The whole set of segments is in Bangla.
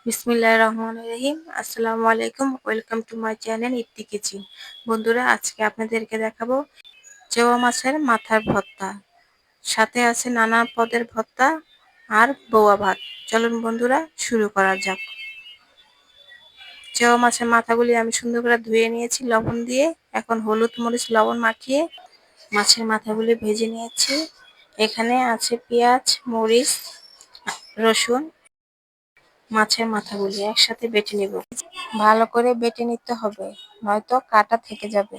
বিসমিল্লাহির রহমানির রহিম। আসসালামু আলাইকুম। ওয়েলকাম টু মাই চ্যানেল ইত্তি কিচেন। বন্ধুরা, আজকে আপনাদেরকে দেখাবো চেওয়া মাছের মাথার ভর্তা। সাথে আছে নানা পদের ভর্তা আর বউয়া ভাত। চলুন বন্ধুরা, শুরু করা যাক। চেওয়া মাছের মাথাগুলি আমি সুন্দর করে ধুয়ে নিয়েছি লবণ দিয়ে। এখন হলুদ মরিচ লবণ মাখিয়ে মাছের মাথাগুলি ভেজে নিয়েছি। এখানে আছে পেঁয়াজ, মরিচ, রসুন। মাছের মাথাগুলি একসাথে বেটে নেব। ভালো করে বেটে নিতে হবে, নয়তো কাটা থেকে যাবে।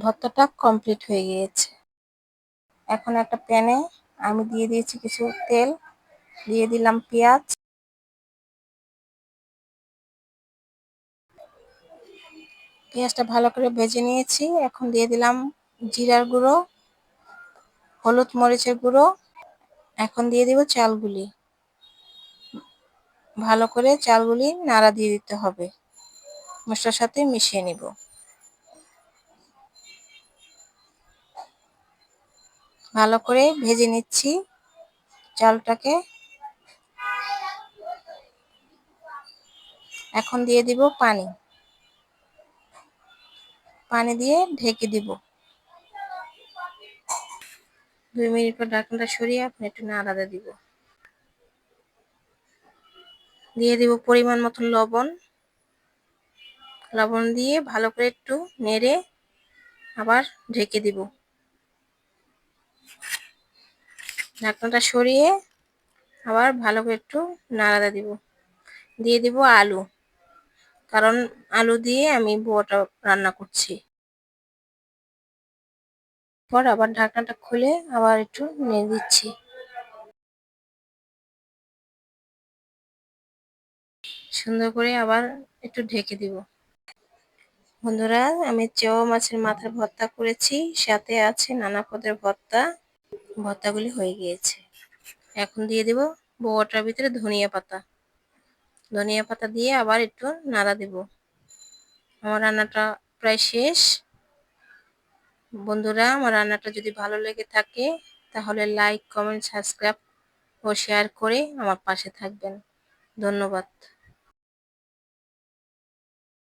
ভর্তাটা কমপ্লিট হয়ে গিয়েছে। এখন একটা প্যানে আমি দিয়ে দিয়েছি কিছু তেল, দিয়ে দিলাম পেঁয়াজ, পেঁয়াজটা ভালো করে ভেজে নিয়েছি। এখন দিয়ে দিলাম জিরার গুঁড়ো, হলুদ মরিচের গুঁড়ো। এখন দিয়ে দিব চালগুলি। ভালো করে চালগুলি নাড়া দিয়ে দিতে হবে, মশলার সাথে মিশিয়ে নিব। ভালো করে ভেজে নিচ্ছি চালটাকে। এখন দিয়ে দিব পানি, পানি দিয়ে ঢেকে দিব। 2 মিনিট পর ঢাকনাটা সরিয়ে আপনি একটু নাড়া দিব। দিয়ে দিব পরিমাণ মতো লবণ। লবণ দিয়ে ভালো করে একটু নেড়ে আবার ঢেকে দিব। ঢাকনাটা সরিয়ে আবার ভালো করে একটু নাড়া দিব। দিয়ে দিব আলু, কারণ আলু দিয়ে আমি বড়াটা রান্না করছি। পর আবার ঢাকনাটা খুলে আবার একটু নেড়ে দিচ্ছি। সুন্দর করে আবার একটু ঢেকে দিব। বন্ধুরা, আমি চেওয়া মাছের মাথার ভর্তা করেছি, সাথে আছে নানা পদের ভর্তা। ভর্তাগুলি হয়ে গিয়েছে। এখন দিয়ে দিব বড়াটার ভিতরে ধনিয়া পাতা। ধনিয়া পাতা দিয়ে আবার একটু নাড়া দেব। আমার রান্নাটা প্রায় শেষ। বন্ধুরা, আমার রান্নাটা যদি ভালো লেগে থাকে তাহলে লাইক, কমেন্ট, সাবস্ক্রাইব ও শেয়ার করে আমার পাশে থাকবেন। ধন্যবাদ।